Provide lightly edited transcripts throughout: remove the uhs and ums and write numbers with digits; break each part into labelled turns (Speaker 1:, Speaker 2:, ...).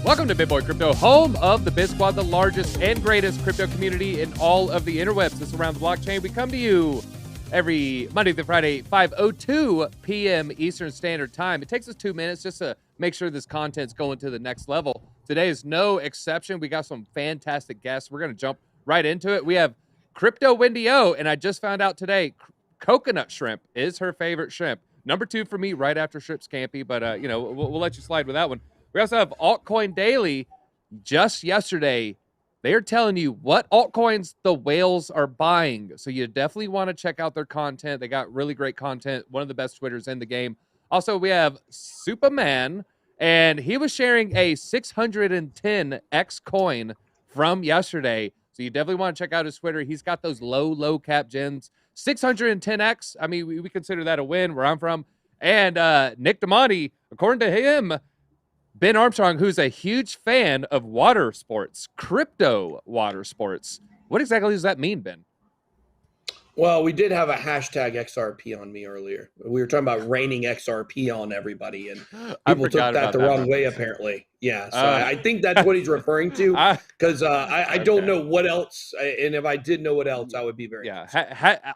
Speaker 1: Welcome to BitBoy Crypto, home of the BitSquad, the largest and greatest crypto community in all of the interwebs. It's around the blockchain. We come to you every Monday through Friday, 5:02 p.m. Eastern Standard Time. It takes us 2 minutes just to make sure this content's going to the next level. Today is no exception. We got some fantastic guests. We're going to jump right into it. We have CryptoWendyO, and I just found out today, coconut shrimp is her favorite shrimp. Number 2 for me, right after shrimp scampi, but we'll let you slide with that one. We also have Altcoin Daily. Just yesterday, they are telling you what altcoins the whales are buying. So you definitely want to check out their content. They got really great content. One of the best Twitters in the game. Also, we have Suppoman, and he was sharing a 610x coin from yesterday. So you definitely want to check out his Twitter. He's got those low cap gems. 610x. I mean, we consider that a win where I'm from. And Nick Damani, according to him, Ben Armstrong, who's a huge fan of water sports, crypto water sports. What exactly does that mean, Ben?
Speaker 2: Well, we did have a hashtag XRP on me earlier. We were talking about raining XRP on everybody, and people took that the wrong way, apparently. Yeah, so I think that's what he's referring to, because I don't know what else, and if I did know what else, I would be very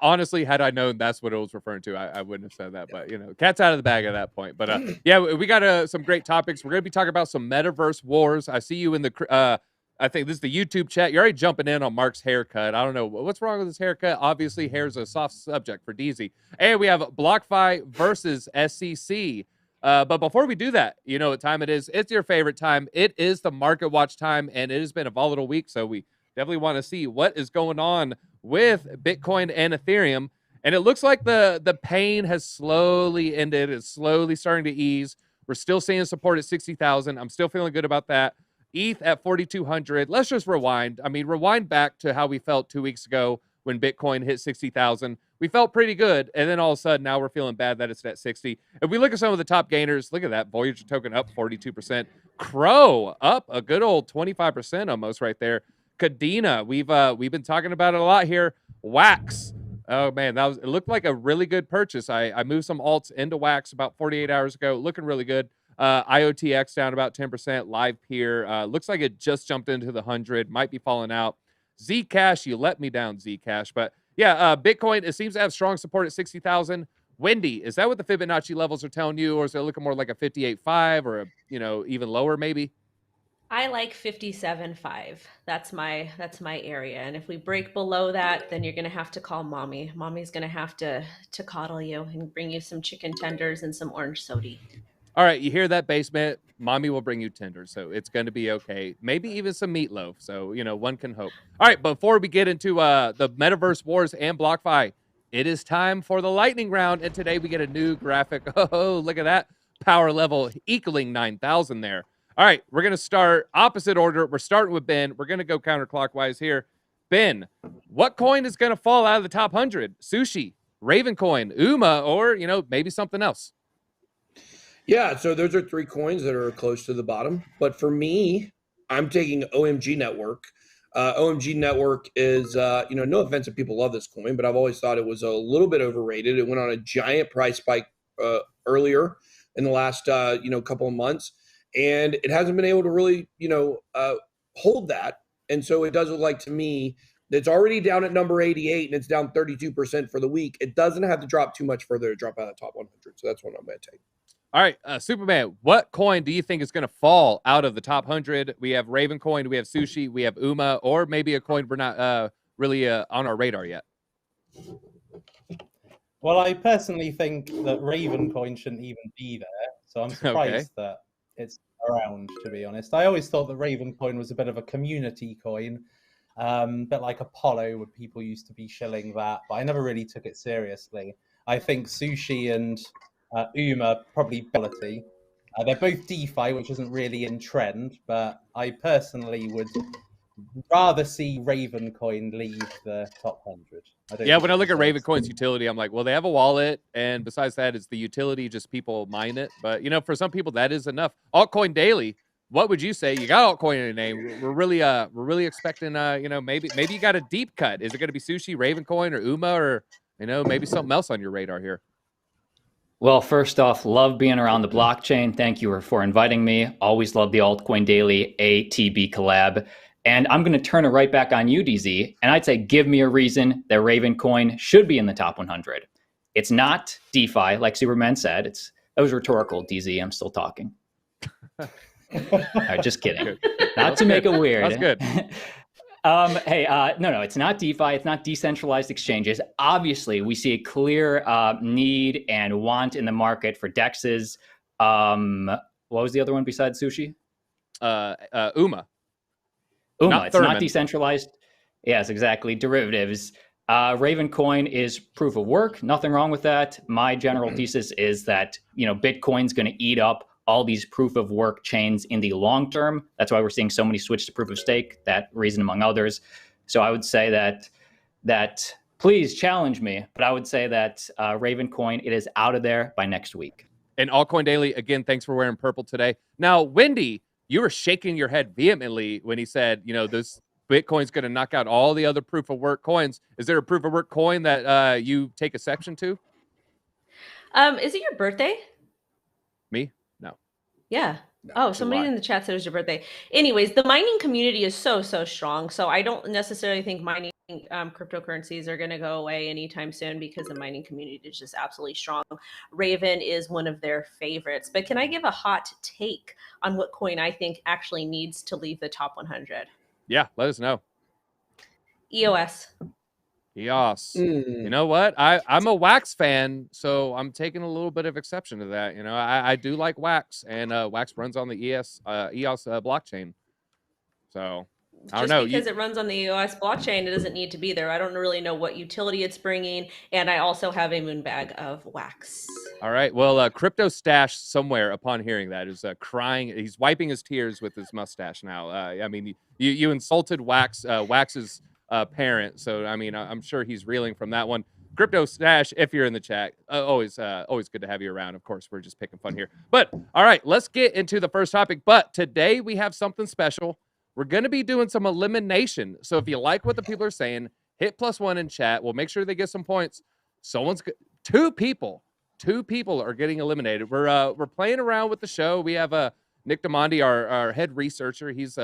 Speaker 1: honestly, had I known that's what it was referring to, I wouldn't have said that. Yeah. But, cat's out of the bag at that point. But, yeah, we got some great topics. We're going to be talking about some metaverse wars. I see you in the I think this is the YouTube chat. You're already jumping in on Mark's haircut. I don't know what's wrong with his haircut. Obviously, hair's a soft subject for DZ. And we have BlockFi versus SEC. But before we do that, you know what time it is. It's your favorite time. It is the market watch time, and it has been a volatile week. So we definitely want to see what is going on with Bitcoin and Ethereum. And it looks like the pain has slowly ended. It's slowly starting to ease. We're still seeing support at 60,000. I'm still feeling good about that. ETH at 4,200. Let's just rewind. I mean, rewind back to how we felt 2 weeks ago when Bitcoin hit 60,000. We felt pretty good, and then all of a sudden, now we're feeling bad that it's at 60. If we look at some of the top gainers, look at that. Voyager token up 42%. Crow up a good old 25% almost right there. Cardano, we've been talking about it a lot here. Wax. Oh, man, it looked like a really good purchase. I moved some alts into Wax about 48 hours ago. Looking really good. IOTX down about 10%. Live Peer looks like it just jumped into the 100. Might be falling out. Zcash, you let me down, Zcash. But yeah, Bitcoin, it seems to have strong support at 60,000. Wendy, is that what the Fibonacci levels are telling you, or is it looking more like a 58.5 or a even lower maybe?
Speaker 3: I like 57.5. That's my area. And if we break below that, then you're gonna have to call mommy. Mommy's gonna have to coddle you and bring you some chicken tenders and some orange soda.
Speaker 1: All right, you hear that, basement? Mommy will bring you tenders, so it's going to be okay. Maybe even some meatloaf, so, one can hope. All right, before we get into the Metaverse Wars and BlockFi, it is time for the lightning round, and today we get a new graphic. Oh, look at that. Power level equaling 9,000 there. All right, we're going to start opposite order. We're starting with Ben. We're going to go counterclockwise here. Ben, what coin is going to fall out of the top 100? Sushi, Raven Coin, UMA, or, maybe something else?
Speaker 2: Yeah, so those are 3 coins that are close to the bottom. But for me, I'm taking OMG Network. OMG Network is, no offense if people love this coin, but I've always thought it was a little bit overrated. It went on a giant price spike earlier in the last, couple of months. And it hasn't been able to really, hold that. And so it does look like to me, it's already down at number 88 and it's down 32% for the week. It doesn't have to drop too much further to drop out of the top 100. So that's what I'm going to take.
Speaker 1: All right, Superman, what coin do you think is going to fall out of the top 100? We have Raven Coin, we have Sushi, we have UMA, or maybe a coin we're not really on our radar yet.
Speaker 4: Well, I personally think that Raven Coin shouldn't even be there, so I'm surprised that it's around, to be honest. I always thought that Raven Coin was a bit of a community coin, but like Apollo, where people used to be shilling that, but I never really took it seriously. I think Sushi and UMA probably quality. They're both DeFi, which isn't really in trend, but I personally would rather see Raven Coin leave the top 100.
Speaker 1: When I look at Raven Coin's utility, I'm like, well, they have a wallet, and besides that, it's the utility, just people mine it. But, for some people, that is enough. Altcoin Daily, what would you say? You got altcoin in your name. We're really expecting, maybe you got a deep cut. Is it going to be Sushi, Raven Coin, or UMA, or, maybe something else on your radar here?
Speaker 5: Well, first off, love being around the blockchain. Thank you for inviting me. Always love the Altcoin Daily ATB collab. And I'm going to turn it right back on you, DZ. And I'd say, give me a reason that Raven coin should be in the top 100. It's not DeFi, like Superman said. That was rhetorical, DZ. I'm still talking. All right, just kidding. Not to make it weird.
Speaker 1: That's good.
Speaker 5: No, it's not DeFi. It's not decentralized exchanges. Obviously, we see a clear need and want in the market for DEXs. What was the other one besides Sushi?
Speaker 1: UMA.
Speaker 5: It's not decentralized. Yes, exactly. Derivatives. Raven coin is proof of work. Nothing wrong with that. My general thesis is that, Bitcoin's going to eat up all these proof of work chains in the long term. That's why we're seeing so many switch to proof of stake, that reason among others. So I would say that please challenge me, but I would say that Raven coin, it is out of there by next week.
Speaker 1: And Altcoin Daily, again, thanks for wearing purple today. Now, Wendy, you were shaking your head vehemently when he said, this Bitcoin's going to knock out all the other proof of work coins. Is there a proof of work coin that you take exception to?
Speaker 3: Is it your birthday?
Speaker 1: Me? No.
Speaker 3: Yeah. Oh, somebody in the chat said it was your birthday. Anyways, the mining community is so strong. So I don't necessarily think mining cryptocurrencies are going to go away anytime soon, because the mining community is just absolutely strong. Raven is one of their favorites. But can I give a hot take on what coin I think actually needs to leave the top 100?
Speaker 1: Yeah, let us know.
Speaker 3: EOS.
Speaker 1: EOS. You know what? I'm a Wax fan, so I'm taking a little bit of exception to that. I do like Wax, and Wax runs on the EOS blockchain. So I don't know.
Speaker 3: Just because it runs on the EOS blockchain, it doesn't need to be there. I don't really know what utility it's bringing, and I also have a moon bag of Wax.
Speaker 1: All right. Well, Crypto Stash somewhere upon hearing that is crying. He's wiping his tears with his mustache now. I mean, you insulted Wax's parent, so I mean, I'm sure he's reeling from that one. Crypto Stash, if you're in the chat, always good to have you around. Of course, we're just picking fun here. But all right, let's get into the first topic. But today we have something special. We're going to be doing some elimination. So if you like what the people are saying, hit +1 in chat. We'll make sure they get some points. Two people are getting eliminated. We're playing around with the show. We have Nick DeMondi, our head researcher. He's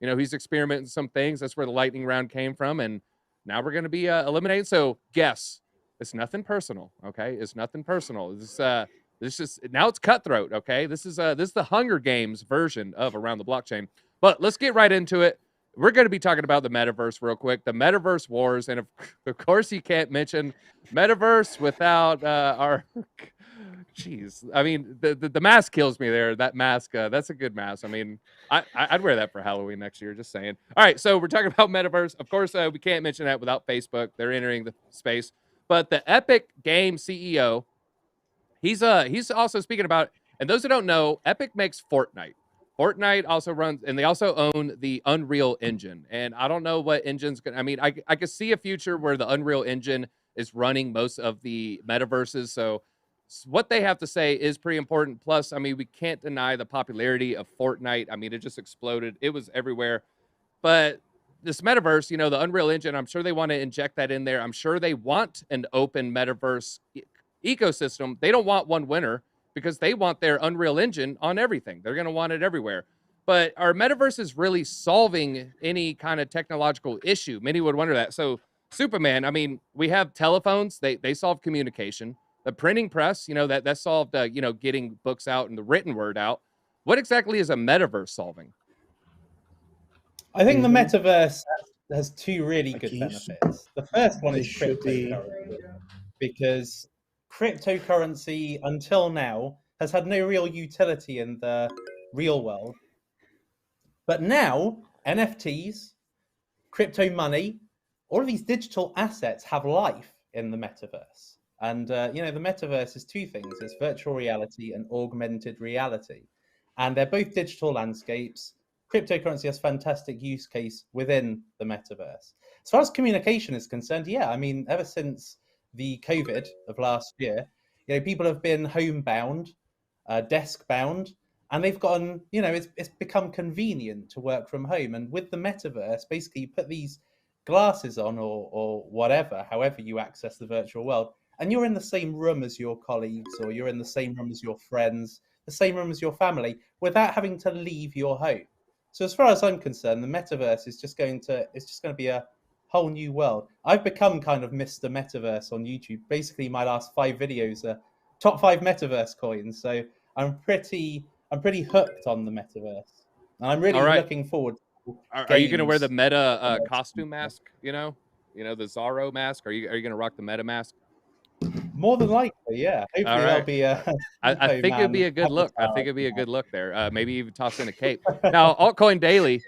Speaker 1: he's experimenting some things. That's where the lightning round came from. And now we're going to be eliminating. So guess, it's nothing personal. Okay, it's nothing personal. This is now it's cutthroat. Okay, this is the Hunger Games version of Around the Blockchain. But let's get right into it. We're going to be talking about the metaverse real quick, the metaverse wars. And of course, you can't mention metaverse without our... Jeez. I mean, the mask kills me there. That mask, that's a good mask. I mean, I'd wear that for Halloween next year, just saying. All right, so we're talking about metaverse. Of course, we can't mention that without Facebook. They're entering the space. But the Epic Game CEO, he's also speaking about... And those who don't know, Epic makes Fortnite. Fortnite also runs, and they also own the Unreal Engine. And I don't know what engine's going to, I mean, I could see a future where the Unreal Engine is running most of the metaverses. So what they have to say is pretty important. Plus, I mean, we can't deny the popularity of Fortnite. I mean, it just exploded. It was everywhere. But this metaverse, the Unreal Engine, I'm sure they want to inject that in there. I'm sure they want an open metaverse ecosystem. They don't want one winner, because they want their Unreal Engine on everything. They're going to want it everywhere. But are metaverses really solving any kind of technological issue? Many would wonder that. So Suppoman, I mean, we have telephones. They solve communication. The printing press, that solved, getting books out and the written word out. What exactly is a metaverse solving?
Speaker 4: I think the metaverse has two really good benefits. The first one is cryptocurrency, because cryptocurrency until now has had no real utility in the real world. But now NFTs, crypto money, all of these digital assets have life in the metaverse. And, the metaverse is two things. It's virtual reality and augmented reality. And they're both digital landscapes. Cryptocurrency has fantastic use case within the metaverse. As far as communication is concerned, yeah, I mean, ever since the COVID of last year, people have been homebound, desk-bound, and they've gotten, it's become convenient to work from home. And with the metaverse, basically you put these glasses on or whatever, however you access the virtual world, and you're in the same room as your colleagues, or you're in the same room as your friends, the same room as your family, without having to leave your home. So as far as I'm concerned, the metaverse is just going to be a whole new world. I've become kind of Mr. Metaverse on YouTube. Basically, my last 5 videos are top 5 metaverse coins. So I'm pretty hooked on the metaverse, and I'm really looking forward to
Speaker 1: Are you going to wear the Meta costume mask? You know the Zorro mask. Are you going to rock the Meta mask?
Speaker 4: More than likely, yeah. Hopefully there'll be a.
Speaker 1: I think it'd be a good look. I think it'd be a good look there. Maybe even toss in a cape. Now, Altcoin Daily.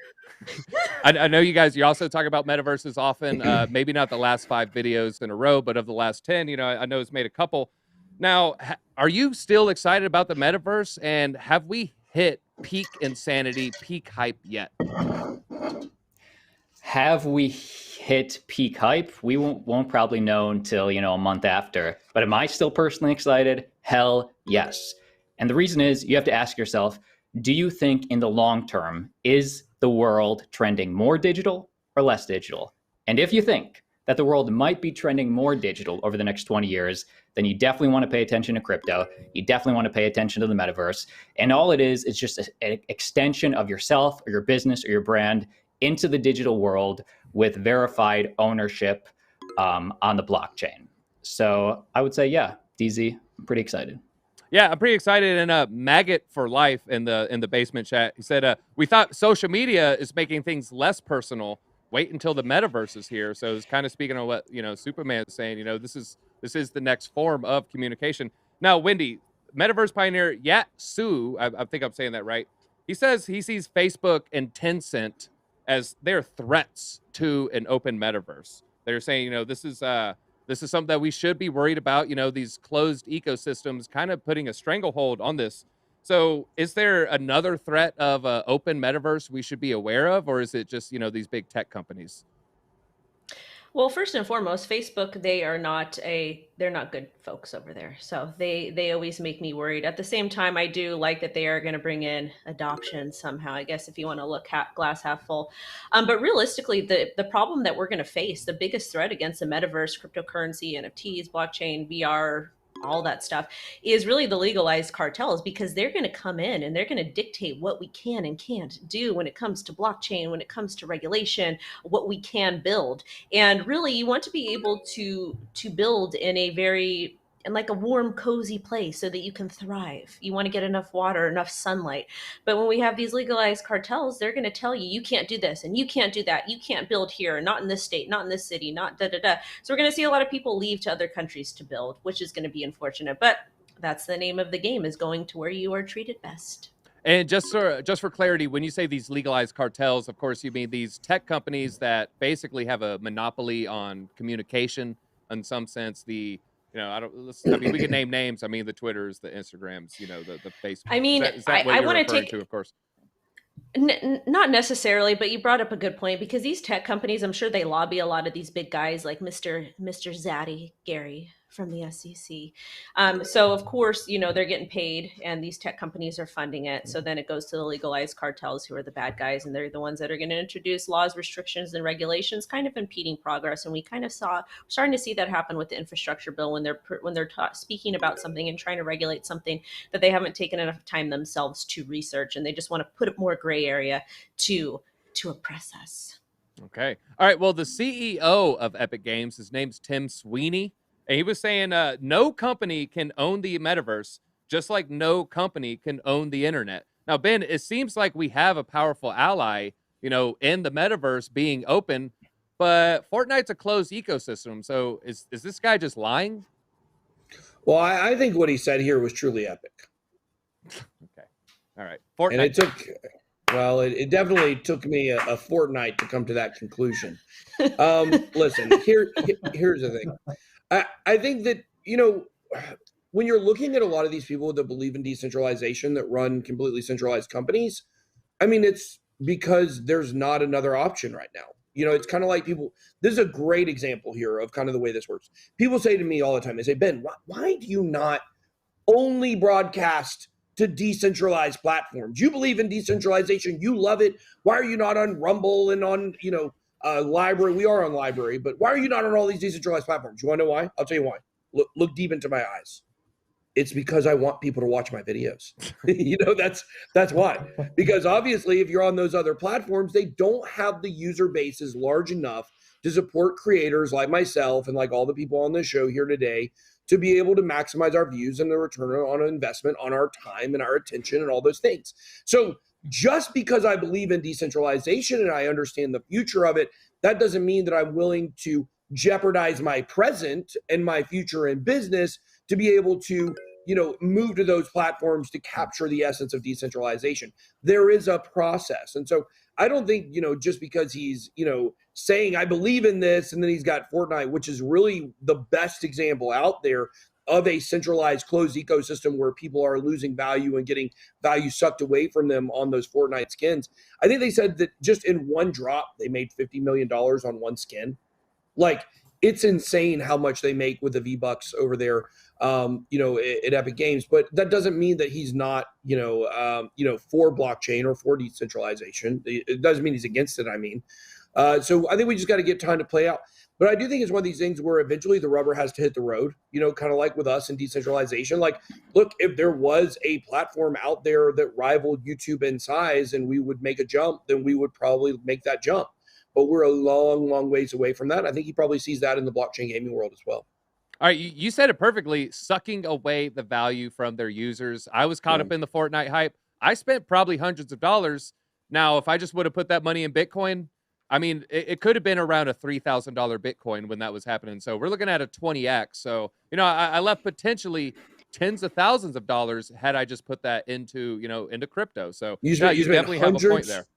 Speaker 1: I know you guys. You also talk about metaverses often. Maybe not the last 5 videos in a row, but of the last 10, you know, I know it's made a couple. Now, are you still excited about the metaverse? And have we hit peak insanity, peak hype yet?
Speaker 5: Have we hit peak hype? We won't probably know until, a month after. But am I still personally excited? Hell yes. And the reason is you have to ask yourself, do you think in the long term, is the world trending more digital or less digital? And if you think that the world might be trending more digital over the next 20 years, then you definitely want to pay attention to crypto. You definitely want to pay attention to the metaverse. And all it is just an extension of yourself or your business or your brand into the digital world with verified ownership on the blockchain. So I would say, yeah, DZ, I'm pretty excited.
Speaker 1: Yeah, I'm pretty excited. And Maggot for Life in the basement chat, he said, we thought social media is making things less personal. Wait until the metaverse is here. So it's kind of speaking of what, Suppoman is saying, this is the next form of communication. Now, Wendy, metaverse pioneer Yat Su, I think I'm saying that right. He says he sees Facebook and Tencent as their threats to an open metaverse. They're saying, this is something that we should be worried about, these closed ecosystems kind of putting a stranglehold on this. So is there another threat of an open metaverse we should be aware of, or is it just, these big tech companies?
Speaker 3: Well, first and foremost, Facebook, they're not good folks over there. So they always make me worried. At the same time, I do like that they are going to bring in adoption somehow, I guess, if you want to look glass half full. But realistically, the problem that we're going to face, the biggest threat against the metaverse, cryptocurrency, NFTs, blockchain, VR, all that stuff, is really the legalized cartels, because they're going to come in and they're going to dictate what we can and can't do when it comes to blockchain, when it comes to regulation, what we can build. And really, you want to be able to build in like a warm, cozy place so that you can thrive. You want to get enough water, enough sunlight. But when we have these legalized cartels, they're going to tell you, you can't do this and you can't do that. You can't build here, not in this state, not in this city, not da-da-da. So we're going to see a lot of people leave to other countries to build, which is going to be unfortunate. But that's the name of the game, is going to where you are treated best.
Speaker 1: And just for clarity, when you say these legalized cartels, of course, you mean these tech companies that basically have a monopoly on communication in some sense. We can name names. I mean, the Twitters, the Instagrams, the Facebook.
Speaker 3: I mean,
Speaker 1: is that what
Speaker 3: I
Speaker 1: you're
Speaker 3: want
Speaker 1: referring
Speaker 3: to
Speaker 1: to, of course?
Speaker 3: Not necessarily, but you brought up a good point, because these tech companies, I'm sure they lobby a lot of these big guys like Mr. Zaddy, Gary from the SEC. So of course, they're getting paid and these tech companies are funding it. So then it goes to the legalized cartels, who are the bad guys. And they're the ones that are going to introduce laws, restrictions, and regulations, kind of impeding progress. And we kind of starting to see that happen with the infrastructure bill, when they're speaking about something and trying to regulate something that they haven't taken enough time themselves to research. And they just want to put more gray area to oppress us.
Speaker 1: Okay. All right. Well, the CEO of Epic Games, his name's Tim Sweeney. And he was saying no company can own the metaverse, just like no company can own the internet. Now, Ben, it seems like we have a powerful ally, in the metaverse being open, but Fortnite's a closed ecosystem. So is this guy just lying?
Speaker 2: Well, I think what he said here was truly epic.
Speaker 1: Okay. All right. Fortnite.
Speaker 2: And it definitely took me a fortnight to come to that conclusion. Listen, here's the thing. I think that, when you're looking at a lot of these people that believe in decentralization, that run completely centralized companies, I mean, it's because there's not another option right now. It's kind of like this is a great example here of kind of the way this works. People say to me all the time, they say, Ben, why do you not only broadcast to decentralized platforms? You believe in decentralization. You love it. Why are you not on Rumble and on, Library? We are on Library, but why are you not on all these decentralized platforms? You want to know why? I'll tell you why. look deep into my eyes. It's because I want people to watch my videos. That's why. Because obviously, if you're on those other platforms, they don't have the user bases large enough to support creators like myself and like all the people on this show here today to be able to maximize our views and the return on investment on our time and our attention and all those things. So just because I believe in decentralization and I understand the future of it, that doesn't mean that I'm willing to jeopardize my present and my future in business to be able to, move to those platforms to capture the essence of decentralization. There is a process. And so I don't think, just because he's, saying I believe in this, and then he's got Fortnite, which is really the best example out there of a centralized closed ecosystem where people are losing value and getting value sucked away from them on those Fortnite skins. I think they said that just in one drop, they made $50 million on one skin. Like, it's insane how much they make with the V-Bucks over there, at Epic Games. But that doesn't mean that he's not, for blockchain or for decentralization. It doesn't mean he's against it, I mean. So I think we just got to get time to play out. But I do think it's one of these things where eventually the rubber has to hit the road, kind of like with us in decentralization. Like, look, if there was a platform out there that rivaled YouTube in size and we would make a jump, then we would probably make that jump. But we're a long, long ways away from that. I think he probably sees that in the blockchain gaming world as well.
Speaker 1: All right, you said it perfectly, sucking away the value from their users. I was caught up in the Fortnite hype. I spent probably hundreds of dollars. Now, if I just would have put that money in Bitcoin, I mean, it could have been around a $3,000 Bitcoin when that was happening. So we're looking at a 20x. So, I left potentially tens of thousands of dollars had I just put that into crypto. So
Speaker 2: you definitely have a point there.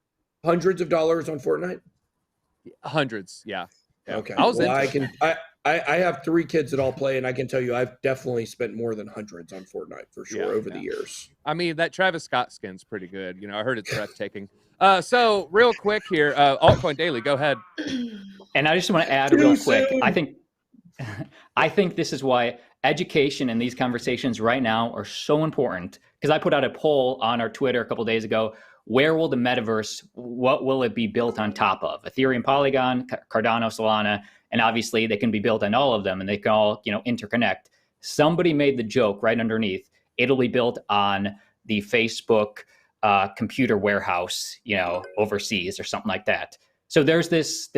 Speaker 2: Hundreds of dollars on Fortnite?
Speaker 1: Hundreds, yeah.
Speaker 2: Okay. I have 3 kids that all play, and I can tell you I've definitely spent more than hundreds on Fortnite for sure over the years.
Speaker 1: I mean, that Travis Scott skin's pretty good. I heard it's breathtaking. So real quick here, Altcoin Daily, go ahead.
Speaker 5: And I just want to add real quick. I think this is why education and these conversations right now are so important, because I put out a poll on our Twitter a couple of days ago. Where will the metaverse, what will it be built on top of? Ethereum, Polygon, Cardano, Solana, and obviously they can be built on all of them and they can all, interconnect. Somebody made the joke right underneath, it'll be built on the Facebook computer warehouse, overseas or something like that. So there's this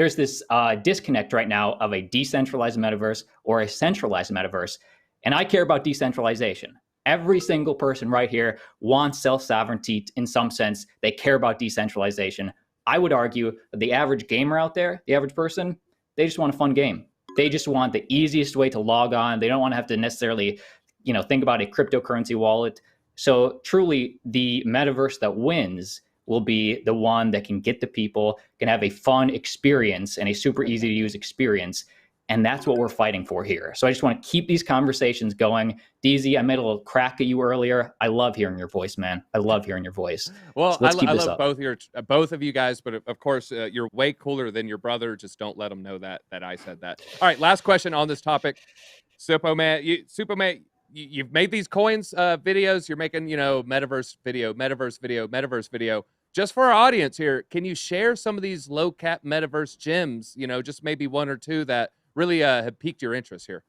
Speaker 5: disconnect right now of a decentralized metaverse or a centralized metaverse. And I care about decentralization. Every single person right here wants self-sovereignty in some sense. They care about decentralization. I would argue that the average gamer out there, the average person, they just want a fun game. They just want the easiest way to log on. They don't want to have to necessarily, think about a cryptocurrency wallet. So truly, the metaverse that wins will be the one that can get the people, can have a fun experience and a super easy to use experience. And that's what we're fighting for here. So I just want to keep these conversations going. DZ, I made a little crack at you earlier. I love hearing your voice, man. I love hearing your voice.
Speaker 1: Well, so I love both of you guys, but of course, you're way cooler than your brother. Just don't let them know that I said that. All right, last question on this topic. Suppoman, you've made these coins videos. You're making, metaverse video. Just for our audience here, can you share some of these low cap metaverse gems? Just maybe one or two that really have piqued your interest here.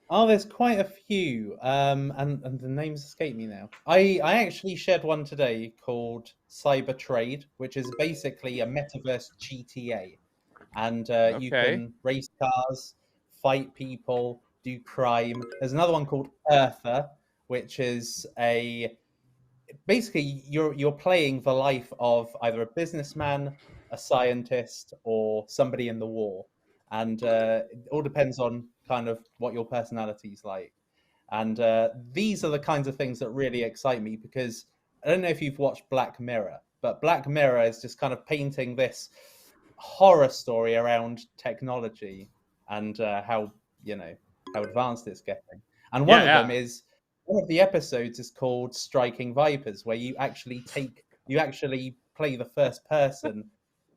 Speaker 4: Oh, there's quite a few, and the names escape me now. I actually shared one today called Cyber Trade, which is basically a metaverse GTA, and you can race cars, fight people, do crime. There's another one called Earther, which is basically you're playing the life of either a businessman, a scientist, or somebody in the war, and it all depends on kind of what your personality's like. And these are the kinds of things that really excite me, because I don't know if you've watched Black Mirror, but Black Mirror is just kind of painting this horror story around technology and how advanced it's getting. And one of them is, one of the episodes is called Striking Vipers, where you actually play the first person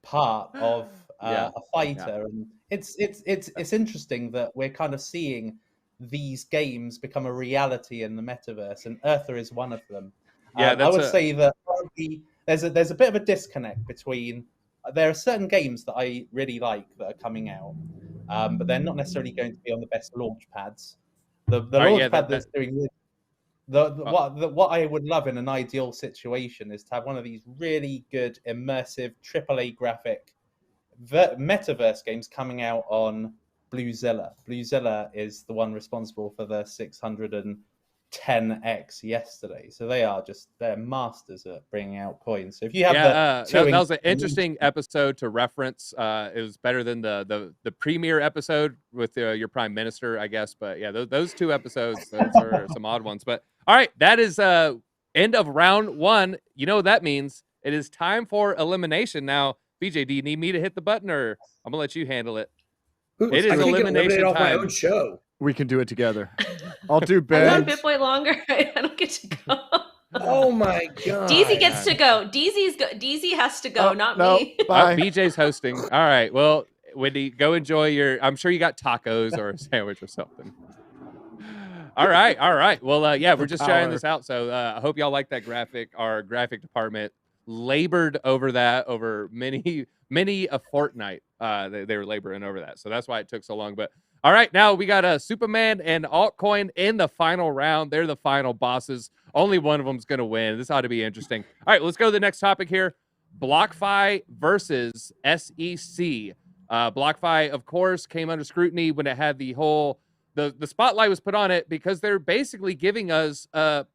Speaker 4: part of a fighter. And it's interesting that we're kind of seeing these games become a reality in the metaverse, and Earther is one of them. I would say that there's a bit of a disconnect between, there are certain games that I really like that are coming out, but they're not necessarily going to be on the best launch pads. The launch pad that's doing what I would love in an ideal situation is to have one of these really good immersive AAA graphic metaverse games coming out on Bluezilla. Bluezilla is the one responsible for the 610x yesterday. So they're masters at bringing out coins. So if you have
Speaker 1: that was an interesting episode to reference. It was better than the premiere episode with your prime minister, I guess. But yeah, those two episodes, those are some odd ones. But all right, that is end of round one. You know what that means? It is time for elimination. Now, BJ, do you need me to hit the button, or I'm gonna let you handle it? It is elimination
Speaker 2: off
Speaker 1: time.
Speaker 2: My own show.
Speaker 6: We can do it together. I'll do Ben.
Speaker 3: I want BitBoy longer. I don't get to go.
Speaker 2: Oh my god.
Speaker 3: DZ gets to go. DZ has to go, not me.
Speaker 6: Bye.
Speaker 1: BJ's hosting. All right. Well, Wendy, go enjoy your. I'm sure you got tacos or a sandwich or something. All right. Well, yeah, we're just trying this out. So I hope y'all like that graphic. Our graphic department labored over that over many a fortnight. They were laboring over that. So that's why it took so long. But all right, now we got Suppoman and Altcoin in the final round. They're the final bosses. Only one of them is going to win. This ought to be interesting. All right, let's go to the next topic here. BlockFi versus SEC. BlockFi, of course, came under scrutiny when it had the whole the spotlight was put on it because they're basically giving us a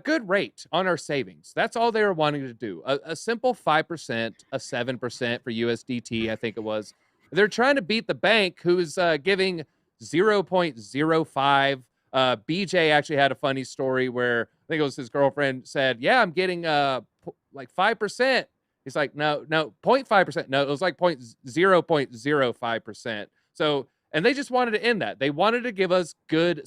Speaker 1: good rate on our savings. That's all they were wanting to do. A simple 5%, a 7% for USDT, I think it was. They're trying to beat the bank, who is giving 0.05. BJ actually had a funny story where I think it was his girlfriend said, yeah, I'm getting like 5%. He's like, no, 0.5%. No, it was like 0.05%. So, and they just wanted to end that. They wanted to give us good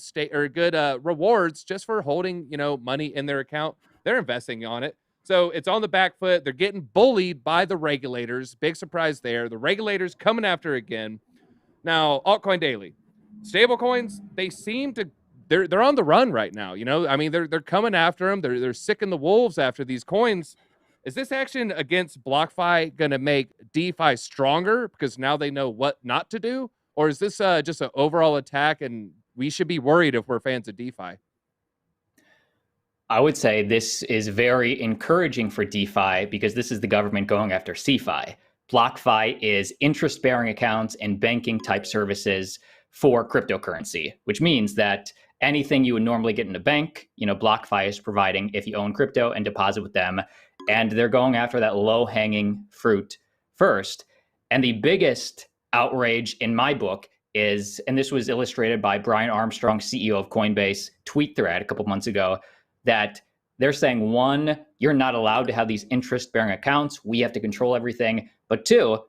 Speaker 1: rewards just for holding, money in their account. They're investing on it. So it's on the back foot. They're getting bullied by the regulators. Big surprise there. The regulators coming after again. Now, Altcoin Daily. Stablecoins, they seem to they're on the run right now. I mean, they're coming after them. They're sicking the wolves after these coins. Is this action against BlockFi going to make DeFi stronger because now they know what not to do? Or is this just an overall attack and we should be worried if we're fans of DeFi?
Speaker 5: I would say this is very encouraging for DeFi because this is the government going after CeFi. BlockFi is interest-bearing accounts and banking type services for cryptocurrency, which means that anything you would normally get in a bank, BlockFi is providing if you own crypto and deposit with them. And they're going after that low-hanging fruit first. And the biggest outrage in my book is, and this was illustrated by Ben Armstrong, CEO of Coinbase, tweet thread a couple months ago, that they're saying, one, you're not allowed to have these interest-bearing accounts. We have to control everything. But two,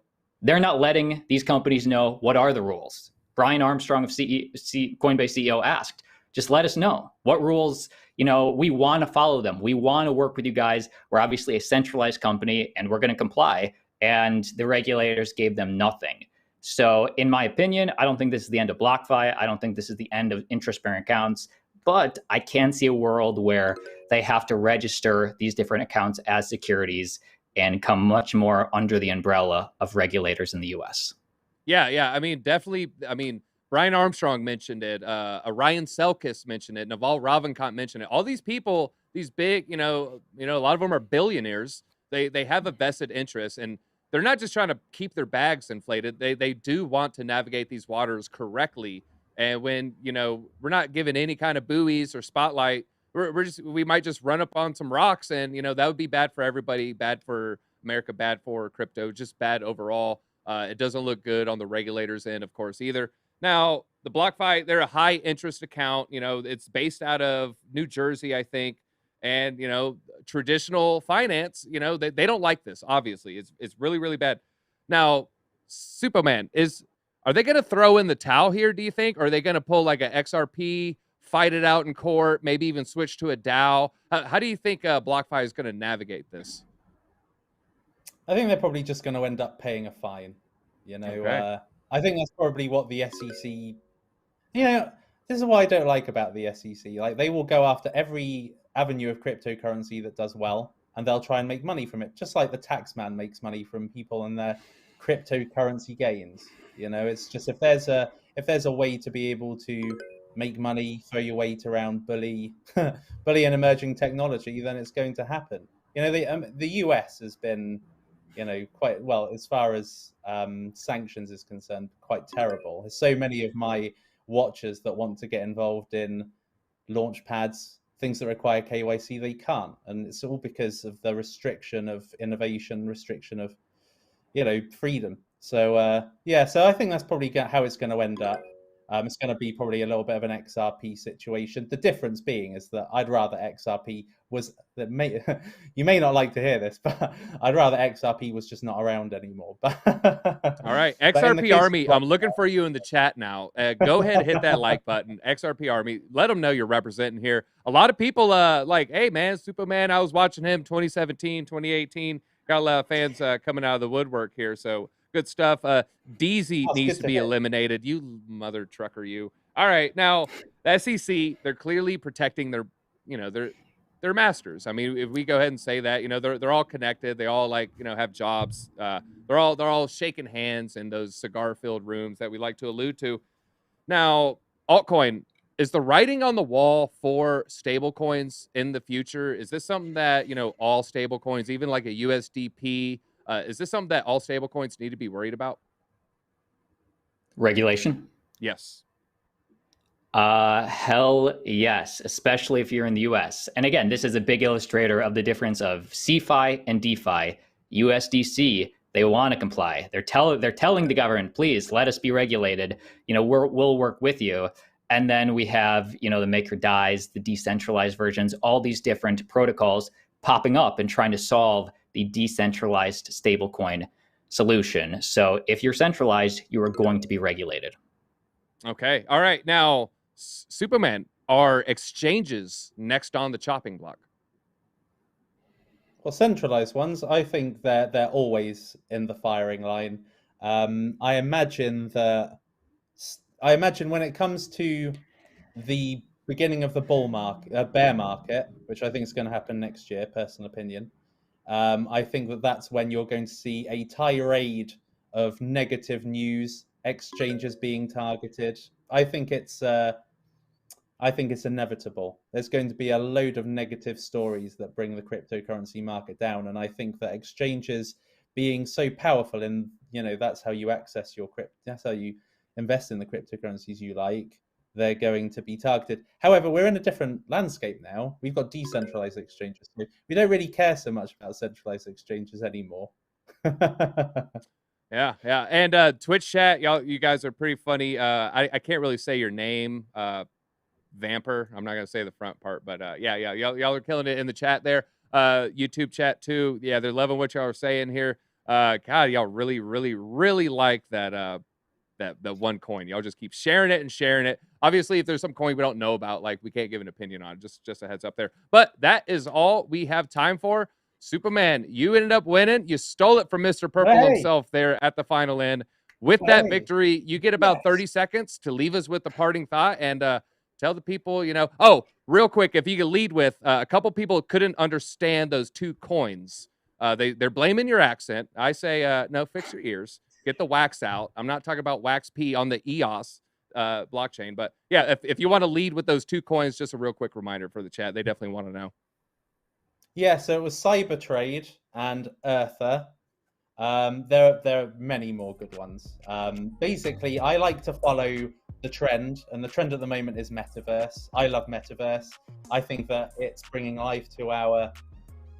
Speaker 5: they're not letting these companies know what are the rules. Ben Armstrong of Coinbase CEO asked, just let us know what rules, we want to follow them. We want to work with you guys. We're obviously a centralized company and we're going to comply. And the regulators gave them nothing. So in my opinion, I don't think this is the end of BlockFi. I don't think this is the end of interest-bearing accounts. But I can see a world where they have to register these different accounts as securities and come much more under the umbrella of regulators in the US.
Speaker 1: Yeah. I mean, definitely. I mean, Ben Armstrong mentioned it. Ryan Selkis mentioned it. Naval Ravikant mentioned it. All these people, these big, a lot of them are billionaires. They have a vested interest, and they're not just trying to keep their bags inflated. They do want to navigate these waters correctly. And when, we're not given any kind of buoys or spotlight, we might just run up on some rocks and, that would be bad for everybody, bad for America, bad for crypto, just bad overall. It doesn't look good on the regulators' end, of course, either. Now, the BlockFi, they're a high interest account. It's based out of New Jersey, I think. And, traditional finance, they don't like this, obviously. It's really, really bad. Now, Suppoman, are they going to throw in the towel here, do you think? Or are they going to pull like a XRP, fight it out in court, maybe even switch to a DAO? How do you think BlockFi is going to navigate this?
Speaker 4: I think they're probably just going to end up paying a fine. Okay. I think that's probably what the SEC, this is what I don't like about the SEC. Like, they will go after every avenue of cryptocurrency that does well, and they'll try and make money from it, just like the tax man makes money from people and their cryptocurrency gains. You know, it's just if there's a way to be able to make money, throw your weight around, bully an emerging technology, then it's going to happen. You know, the US has been, you know, quite well as far as sanctions is concerned, quite terrible. There's so many of my watchers that want to get involved in launch pads, things that require KYC, they can't, and it's all because of the restriction of innovation, restriction of, you know, freedom. So yeah, so I think that's probably how it's going to end up. It's going to be probably a little bit of an XRP situation. The difference being is that I'd rather XRP was that you may not like to hear this, but I'd rather XRP was just not around anymore.
Speaker 1: All right, XRP Army, I'm looking for you in the chat now. Go ahead and hit that like button. XRP Army, let them know you're representing here. A lot of people like, hey man, Suppoman, I was watching him 2017, 2018. Got a lot of fans coming out of the woodwork here, so good stuff. DZ needs to be eliminated. You mother trucker, you. All right, now the SEC, they're clearly protecting their, you know, their masters. I mean, if we go ahead and say that, you know, they're all connected. They all, like, you know, have jobs. They're all shaking hands in those cigar-filled rooms that we like to allude to. Now, altcoin, is the writing on the wall for stable coins in the future? Is this something that, you know, all stable coins, even like a USDP, is this something that all stable coins need to be worried about?
Speaker 5: Regulation?
Speaker 1: Yes.
Speaker 5: Hell yes, especially if you're in the US. And again, this is a big illustrator of the difference of CeFi and DeFi. USDC, they want to comply. They're telling the government, please let us be regulated. You know, we'll work with you. And then we have, you know, the make or dies, the decentralized versions, all these different protocols popping up and trying to solve the decentralized stablecoin solution. So if you're centralized, you are going to be regulated.
Speaker 1: Okay. All right. Now, Suppoman, are exchanges next on the chopping block?
Speaker 4: Well, centralized ones, I think they're always in the firing line. I imagine when it comes to the beginning of the bear market, which I think is going to happen next year, personal opinion, I think that's when you're going to see a tirade of negative news, exchanges being targeted. I think it's inevitable. There's going to be a load of negative stories that bring the cryptocurrency market down, and I think that exchanges being so powerful, and you know, that's how you access your crypto, that's how you invest in the cryptocurrencies you like, they're going to be targeted. However, we're in a different landscape now. We've got decentralized exchanges. We don't really care so much about centralized exchanges anymore.
Speaker 1: Yeah. And Twitch chat, you guys are pretty funny. I can't really say your name, Vamper. I'm not gonna say the front part, but yeah, y'all are killing it in the chat there. YouTube chat too. Yeah, they're loving what y'all are saying here. God, y'all really like that that one coin. Y'all just keep sharing it and sharing it. Obviously, if there's some coin we don't know about, like, we can't give an opinion on. Just a heads up there. But that is all we have time for. Suppoman, you ended up winning. You stole it from Mr. Purple himself there at the final end. With that victory, you get about 30 seconds to leave us with the parting thought and tell the people, you know. Oh, real quick, if you could lead with, a couple people couldn't understand those two coins. They're blaming your accent. I say, no, fix your ears. Get the wax out. I'm not talking about wax P on the EOS blockchain. But yeah, if you want to lead with those two coins, just a real quick reminder for the chat. They definitely want to know.
Speaker 4: Yeah, so it was Cybertrade and Earther. There are many more good ones. Basically, I like to follow the trend, and the trend at the moment is Metaverse. I love Metaverse. I think that it's bringing life to our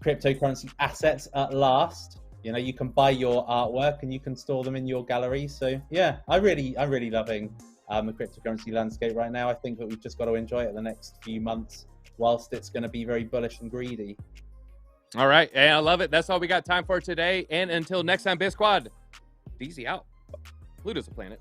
Speaker 4: cryptocurrency assets at last. You know, you can buy your artwork and you can store them in your gallery. So yeah, I'm really loving the cryptocurrency landscape right now. I think that we've just got to enjoy it the next few months, whilst it's going to be very bullish and greedy.
Speaker 1: All right, and I love it. That's all we got time for today. And until next time, BitSquad, DZ out. Pluto's a planet.